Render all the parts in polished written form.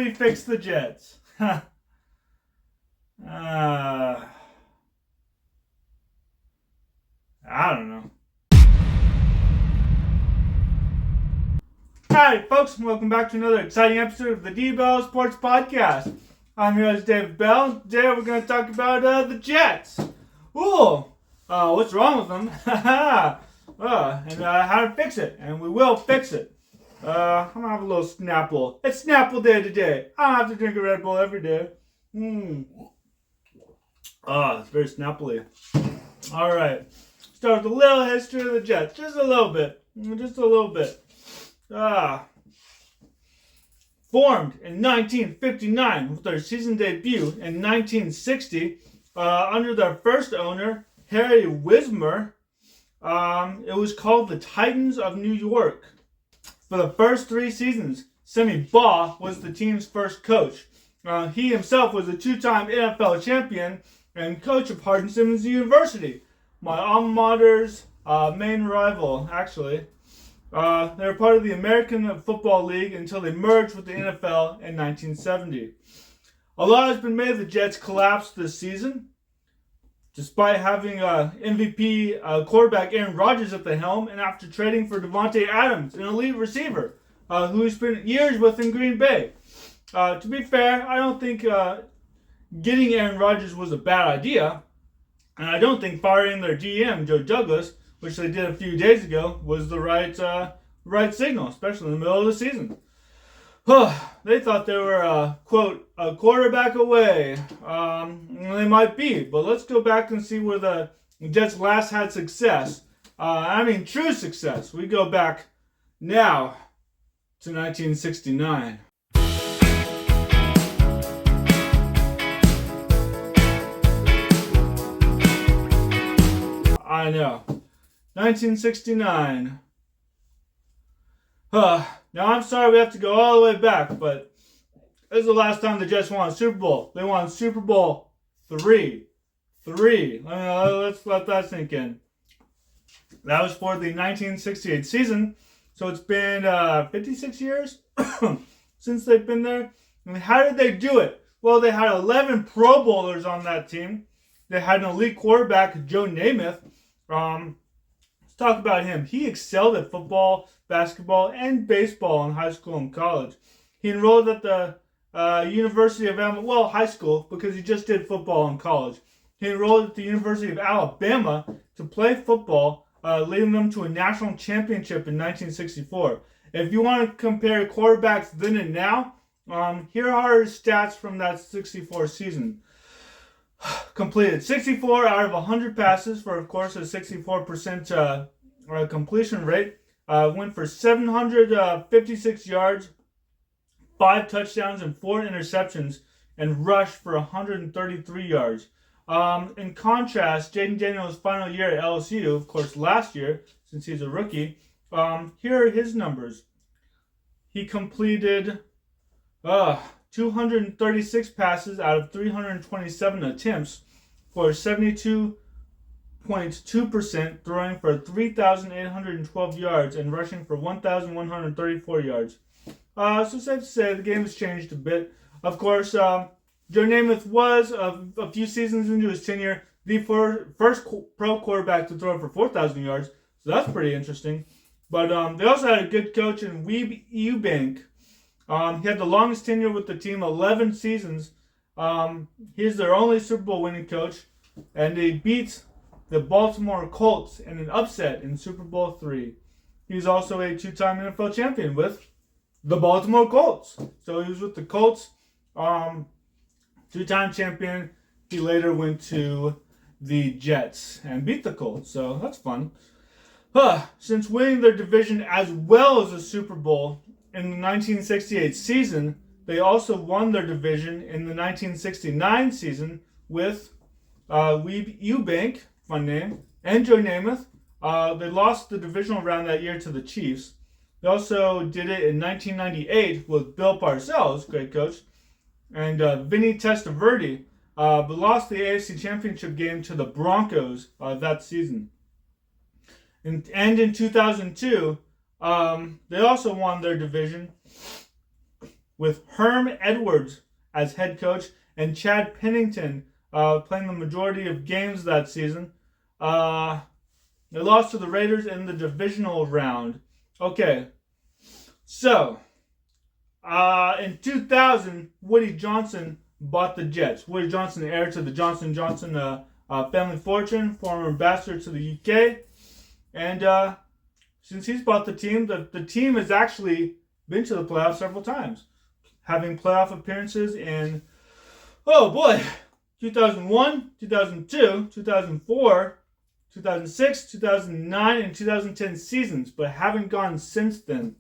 we fix the Jets? I don't know. Hi, folks, and welcome back to another exciting episode of the D.Bell Sports Podcast. I'm your host, D.Bell. Today we're going to talk about the Jets. Ooh, what's wrong with them? And how to fix it, and we will fix it. I'm going to have a little Snapple. It's Snapple Day today. I don't have to drink a Red Bull every day. It's very snappily. Alright, start with a little history of the Jets. Just a little bit. Formed in 1959 with their season debut in 1960 under their first owner, Harry Wismer. It was called the Titans of New York. For the first 3 seasons, Sammy Baugh was the team's first coach. He himself was a 2-time NFL champion and coach of Hardin-Simmons University, my alma mater's main rival, actually. They were part of the American Football League until they merged with the NFL in 1970. A lot has been made of the Jets' collapse this season. Despite having MVP quarterback Aaron Rodgers at the helm, and after trading for Devontae Adams, an elite receiver who he spent years with in Green Bay. To be fair, I don't think getting Aaron Rodgers was a bad idea, and I don't think firing their GM, Joe Douglas, which they did a few days ago, was the right signal, especially in the middle of the season. They thought they were, quote, a quarterback away. They might be, but let's go back and see where the Jets last had success. True success. We go back now to 1969. I know. 1969. Now, I'm sorry we have to go all the way back, but this is the last time the Jets won a Super Bowl. They won Super Bowl 3. Let's let that sink in. That was for the 1968 season, so it's been 56 years since they've been there. And how did they do it? Well, they had 11 Pro Bowlers on that team. They had an elite quarterback, Joe Namath. Let's talk about him. He excelled at football, basketball, and baseball in high school and college. He enrolled at the University of Alabama, high school, because he just did football in college. He enrolled at the University of Alabama to play football, leading them to a national championship in 1964. If you want to compare quarterbacks then and now, here are his stats from that 64 season. Completed 64 out of 100 passes for, of course, a 64% completion rate. Went for 756 yards, 5 touchdowns, and 4 interceptions, and rushed for 133 yards. In contrast, Jaden Daniels' final year at LSU, of course, last year, since he's a rookie, here are his numbers. He completed 236 passes out of 327 attempts for 72.2%, throwing for 3,812 yards and rushing for 1,134 yards. So safe to say the game has changed a bit. Of course, Joe Namath was, a few seasons into his tenure, the first pro quarterback to throw for 4,000 yards. So that's pretty interesting. But they also had a good coach in Weeb Eubank. He had the longest tenure with the team, 11 seasons. He's their only Super Bowl winning coach, and they beat the Baltimore Colts in an upset in Super Bowl 3. He's also a 2-time NFL champion with the Baltimore Colts. So he was with the Colts, 2-time champion. He later went to the Jets and beat the Colts, so that's fun. Since winning their division as well as a Super Bowl in the 1968 season, they also won their division in the 1969 season with Weeb Eubank, fun name, and Joe Namath. They lost the divisional round that year to the Chiefs. They also did it in 1998 with Bill Parcells, great coach, and Vinny Testaverde, but lost the AFC Championship game to the Broncos that season. And in 2002, they also won their division with Herm Edwards as head coach and Chad Pennington playing the majority of games that season. They lost to the Raiders in the divisional round. Okay, so in 2000, Woody Johnson bought the Jets. Woody Johnson, the heir to the Johnson & Johnson family fortune, former ambassador to the UK. And since he's bought the team, the team has actually been to the playoffs several times, having playoff appearances in, 2001, 2002, 2004, 2006, 2009, and 2010 seasons, but haven't gone since then.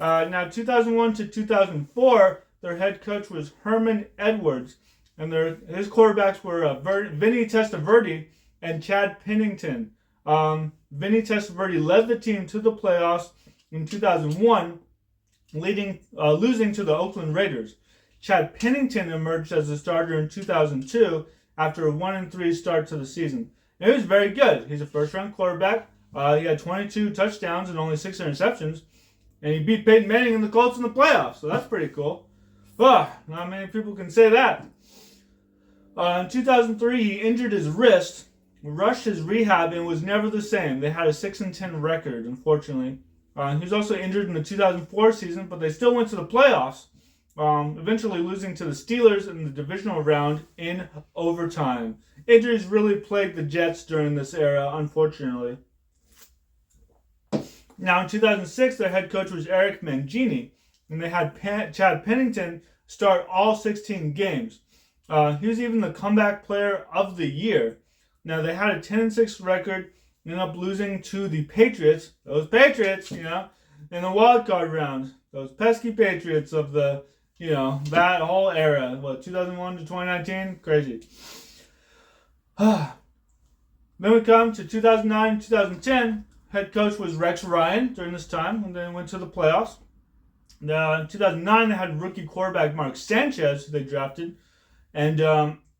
Now, 2001 to 2004, their head coach was Herman Edwards, and his quarterbacks were Vinny Testaverde and Chad Pennington. Vinny Testaverde led the team to the playoffs in 2001, losing to the Oakland Raiders. Chad Pennington emerged as a starter in 2002 after a 1-3 start to the season. And he was very good. He's a first-round quarterback. He had 22 touchdowns and only 6 interceptions. And he beat Peyton Manning and the Colts in the playoffs, so that's pretty cool. Not many people can say that. In 2003, he injured his wrist, rushed his rehab, and was never the same. They had a 6-10 record, unfortunately. He was also injured in the 2004 season, but they still went to the playoffs, eventually losing to the Steelers in the divisional round in overtime. Injuries really plagued the Jets during this era, unfortunately. Now, in 2006, their head coach was Eric Mangini, and they had Chad Pennington start all 16 games. He was even the comeback player of the year. Now, they had a 10-6 record, ended up losing to the Patriots. Those Patriots, in the wild card round. Those pesky Patriots of the, that whole era. 2001 to 2019? Crazy. Then we come to 2009, 2010. Head coach was Rex Ryan during this time, and then went to the playoffs. In 2009, they had rookie quarterback Mark Sanchez, who they drafted. And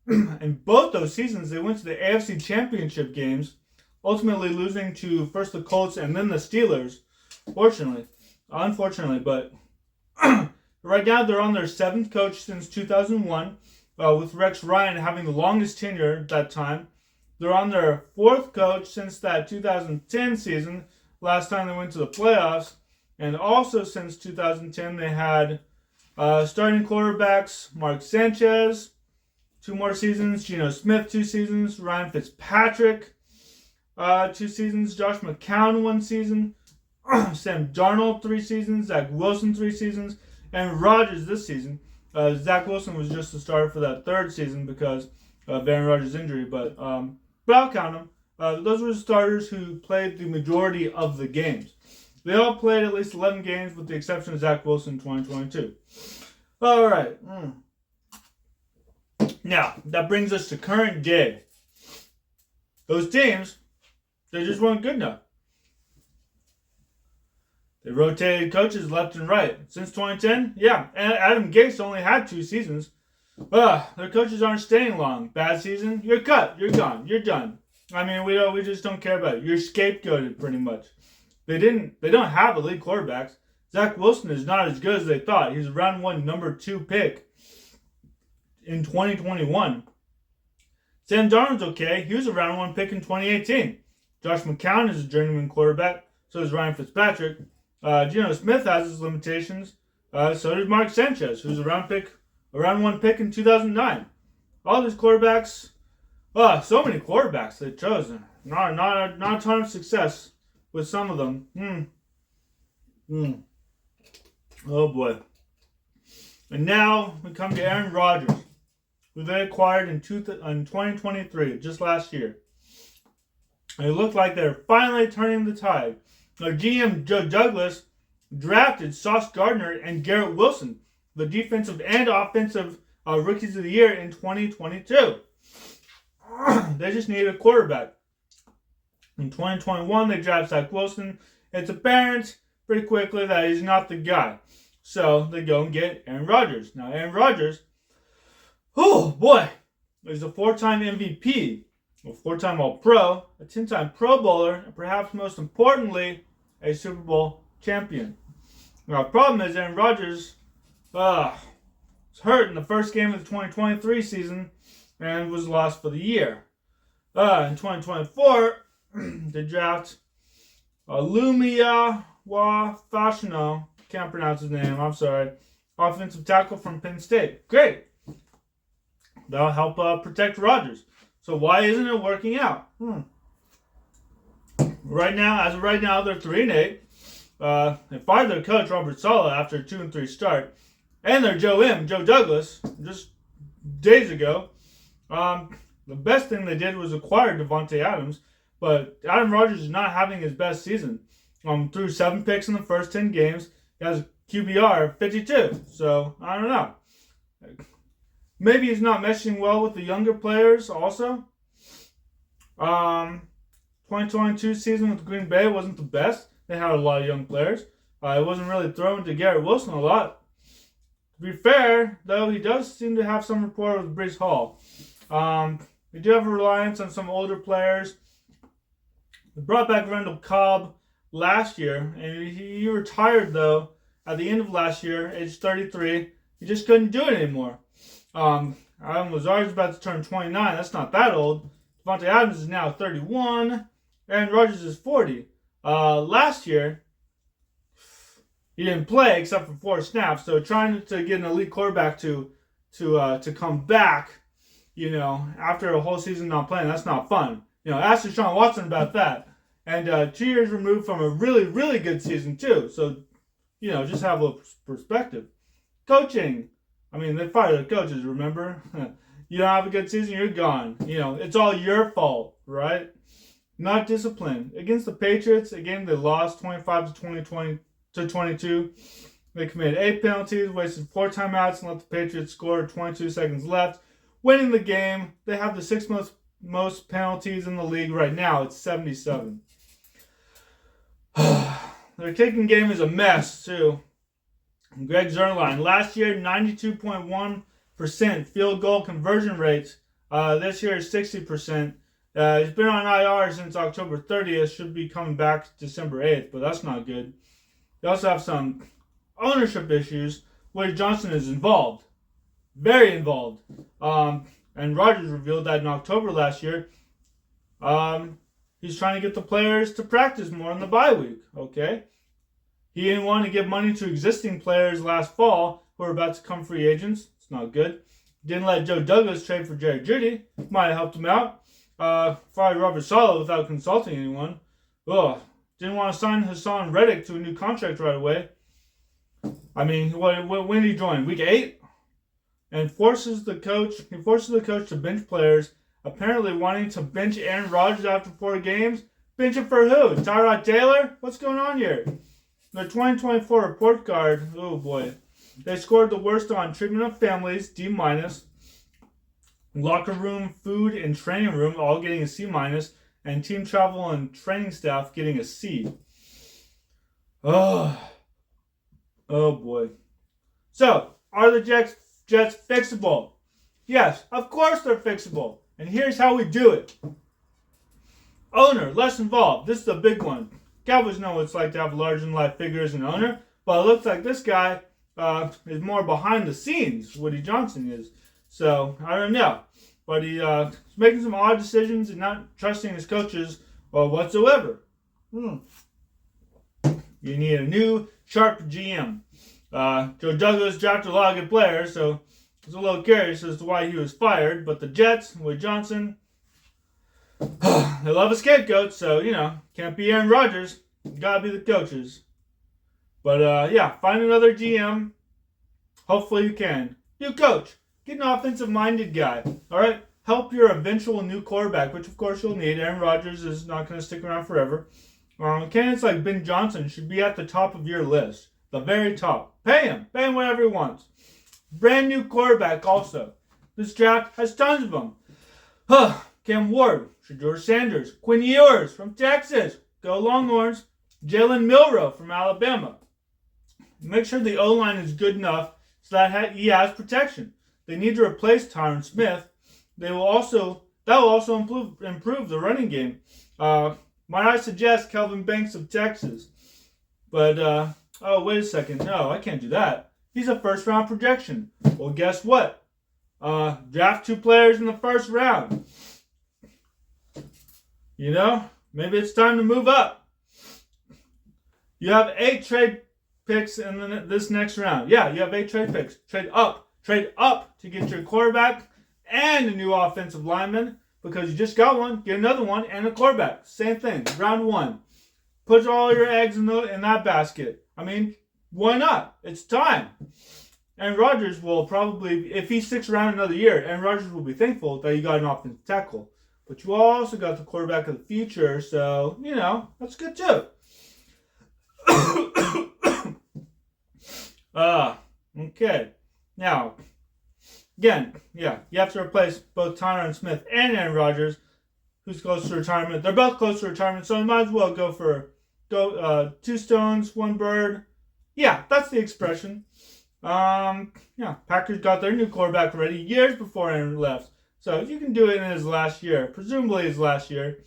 in both those seasons, they went to the AFC Championship games, ultimately losing to first the Colts and then the Steelers, unfortunately. But right now, they're on their 7th coach since 2001, with Rex Ryan having the longest tenure at that time. They're on their 4th coach since that 2010 season, last time they went to the playoffs. And also since 2010, they had starting quarterbacks Mark Sanchez, 2 more seasons, Geno Smith 2 seasons, Ryan Fitzpatrick 2 seasons, Josh McCown 1 season, Sam Darnold 3 seasons, Zach Wilson 3 seasons, and Rodgers this season. Zach Wilson was just the starter for that 3rd season because of Aaron Rodgers' injury, but I'll count them. Those were the starters who played the majority of the games. They all played at least 11 games with the exception of Zach Wilson in 2022. All right. Now, that brings us to current day. Those teams, they just weren't good enough. They rotated coaches left and right. Since 2010, Adam Gase only had 2 seasons. Their coaches aren't staying long. Bad season, you're cut, you're gone, you're done. I mean, we just don't care about it. You're scapegoated pretty much. They don't have elite quarterbacks. Zach Wilson is not as good as they thought. He's a round 1, number 2 pick in 2021. Sam Darnold's okay. He was a round 1 pick in 2018. Josh McCown is a journeyman quarterback. So is Ryan Fitzpatrick. Geno Smith has his limitations. So did Mark Sanchez, who's a round 1 pick in 2009. All these quarterbacks, so many quarterbacks they chose. Not a ton of success with some of them. Oh boy. And now we come to Aaron Rodgers, who they acquired in 2023, just last year. And it looked like they're finally turning the tide. Their GM, Joe Douglas, drafted Sauce Gardner and Garrett Wilson, the defensive and offensive rookies of the year in 2022. They just needed a quarterback. In 2021, they drafted Zach Wilson. It's apparent pretty quickly that he's not the guy. So they go and get Aaron Rodgers. Now, Aaron Rodgers, oh boy, he's a 4-time MVP, a 4-time All-Pro, a 10-time Pro Bowler, and perhaps most importantly, a Super Bowl champion. Now, the problem is Aaron Rodgers, was hurt in the first game of the 2023 season and was lost for the year. In 2024, they draft Lumia Fashino. Can't pronounce his name, I'm sorry. Offensive tackle from Penn State. Great. That'll help protect Rodgers. So why isn't it working out? Right now, as of right now, they're 3-8. They fired their coach, Robert Saleh, after a 2-3 start. And their Joe Douglas, just days ago. The best thing they did was acquire Devontae Adams. But Adam Rodgers is not having his best season. Threw 7 picks in the first 10 games. He has QBR 52. So, I don't know. Maybe he's not meshing well with the younger players also. 2022 season with Green Bay wasn't the best. They had a lot of young players. It wasn't really thrown to Garrett Wilson a lot. To be fair, though, he does seem to have some rapport with Breece Hall. They do have a reliance on some older players. They brought back Randall Cobb last year, and he retired, though, at the end of last year, age 33. He just couldn't do it anymore. Adam Lazard's about to turn 29. That's not that old. Devontae Adams is now 31. Aaron Rodgers is 40. Last year, he didn't play except for 4 snaps. So trying to get an elite quarterback to come back, after a whole season not playing, that's not fun. Ask Deshaun Watson about that. And 2 years removed from a really, really good season too. So, just have a little perspective. Coaching. They fired the coaches, remember? You don't have a good season, you're gone. It's all your fault, right? Not discipline. Against the Patriots, again, they lost 25 to 22. They committed 8 penalties, wasted 4 timeouts, and let the Patriots score 22 seconds left. Winning the game, they have the 6th most penalties in the league right now. It's 77. Their kicking game is a mess, too. Greg Zuerlein, last year, 92.1% field goal conversion rates. This year is 60%. He's been on IR since October 30th. Should be coming back December 8th, but that's not good. They also have some ownership issues. Woody Johnson is involved. Very involved. And Rodgers revealed that in October last year. He's trying to get the players to practice more in the bye week. Okay? He didn't want to give money to existing players last fall who are about to come free agents. It's not good. Didn't let Joe Douglas trade for Jerry Jeudy. Might have helped him out. Fired Robert Saleh without consulting anyone. Didn't want to sign Hassan Reddick to a new contract right away. When did he join? Week 8? And forces the coach to bench players, apparently wanting to bench Aaron Rodgers after 4 games. Bench him for who? Tyrod Taylor? What's going on here? The 2024 report card, oh boy. They scored the worst on treatment of families, D-. Locker room, food, and training room, all getting a C-. And team travel and training staff getting a C. Oh boy. So, are the Jets fixable? Yes, of course they're fixable. And here's how we do it. Owner, less involved. This is a big one. Cowboys know what it's like to have larger-than-life figure as an owner, but it looks like this guy is more behind the scenes. Woody Johnson is. So, I don't know. But he's making some odd decisions and not trusting his coaches whatsoever. You need a new, sharp GM. Joe Douglas drafted a lot of good players, so I was a little curious as to why he was fired. But the Jets, Woody Johnson, they love a scapegoat, so, can't be Aaron Rodgers. Gotta be the coaches. But, find another GM. Hopefully you can. You coach. Get an offensive-minded guy. All right? Help your eventual new quarterback, which, of course, you'll need. Aaron Rodgers is not going to stick around forever. Candidates like Ben Johnson should be at the top of your list. The very top. Pay him. Pay him whatever he wants. Brand new quarterback also. This draft has tons of them. Cam Ward, Shedeur Sanders, Quinn Ewers from Texas. Go Longhorns. Jalen Milroe from Alabama. Make sure the O-line is good enough so that he has protection. They need to replace Tyron Smith. That will also improve the running game. Might I suggest Kelvin Banks of Texas? But wait a second. No, I can't do that. He's a first round projection. Well, guess what? Draft 2 players in the first round. You know, maybe it's time to move up. You have 8 trade picks in this next round. Yeah, you have 8 trade picks. Trade up to get your quarterback and a new offensive lineman, because you just got one, get another one, and a quarterback. Same thing, round 1. Put all your eggs in that basket. I mean, why not? It's time. And Rodgers will probably, if he sticks around another year, and Rodgers will be thankful that you got an offensive tackle. But you also got the quarterback of the future, so, you know, that's good too. Okay. Now, again, yeah, you have to replace both Tyron Smith and Aaron Rodgers, who's close to retirement. They're both close to retirement, so you might as well go 2 stones, 1 bird. Yeah, that's the expression. Yeah, Packers got their new quarterback ready years before Aaron left. So you can do it in his last year, presumably his last year.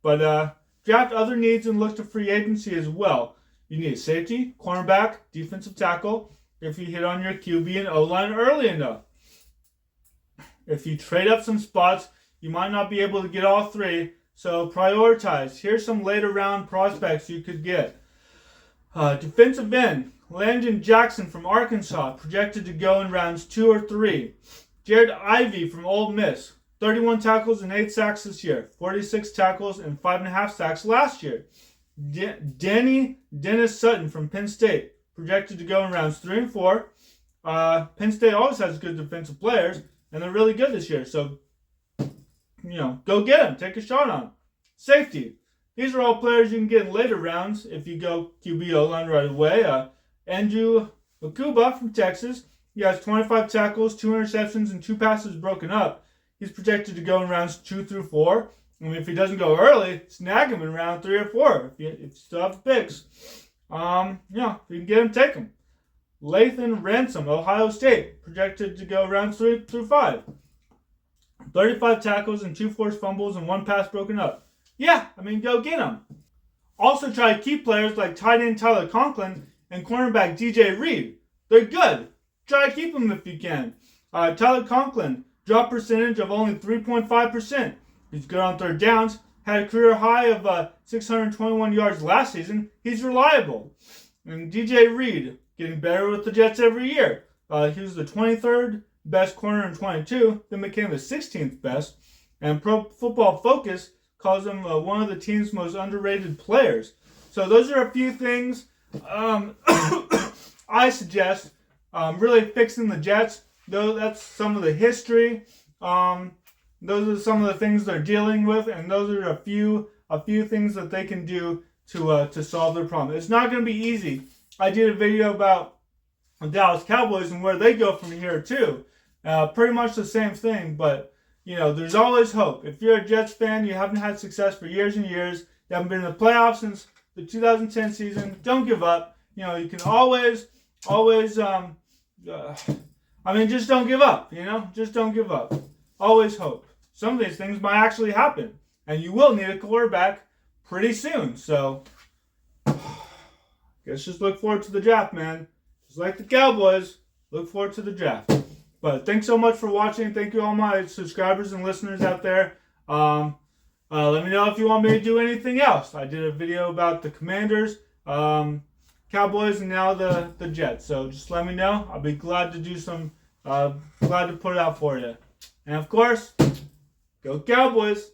But draft other needs and look to free agency as well. You need a safety, cornerback, defensive tackle, if you hit on your QB and O-line early enough. If you trade up some spots, you might not be able to get all 3, so prioritize. Here's some later round prospects you could get. Defensive end, Landon Jackson from Arkansas, projected to go in rounds 2 or 3. Jared Ivey from Ole Miss, 31 tackles and 8 sacks this year, 46 tackles and 5.5 sacks last year. Dennis Sutton from Penn State, projected to go in rounds 3 and 4. Penn State always has good defensive players, and they're really good this year. So, you know, go get them. Take a shot on them. Safety. These are all players you can get in later rounds if you go QB O-line right away. Andrew Makuba from Texas. He has 25 tackles, 2 interceptions, and 2 passes broken up. He's projected to go in rounds 2 through 4. I mean, if he doesn't go early, snag him in round 3 or 4 if you still have the picks. Yeah, if you can get him, take him. Lathan Ransom, Ohio State, projected to go rounds 3 through 5. 35 tackles and 2 forced fumbles and 1 pass broken up. Yeah, I mean, go get him. Also try to keep players like tight end Tyler Conklin and cornerback DJ Reed. They're good. Try to keep them if you can. Tyler Conklin, drop percentage of only 3.5%. He's good on third downs. Had a career high of 621 yards last season. He's reliable. And DJ Reed, getting better with the Jets every year. He was the 23rd best corner in 22, then became the 16th best. And Pro Football Focus calls him one of the team's most underrated players. So those are a few things I suggest. Really fixing the Jets, though, that's some of the history. Those are some of the things they're dealing with, and those are a few things that they can do to solve their problem. It's not going to be easy. I did a video about the Dallas Cowboys and where they go from here too. Pretty much the same thing, but you know, there's always hope. If you're a Jets fan, you haven't had success for years and years. You haven't been in the playoffs since the 2010 season. Don't give up. You know, you can always. Just don't give up, you know? Just don't give up. Always hope. Some of these things might actually happen. And you will need a quarterback pretty soon. So, guess just look forward to the draft, man. Just like the Cowboys, look forward to the draft. But thanks so much for watching. Thank you all my subscribers and listeners out there. Let me know if you want me to do anything else. I did a video about the Commanders, Cowboys, and now the Jets. So just let me know. I'll be glad to do glad to put it out for you. And of course, go Cowboys!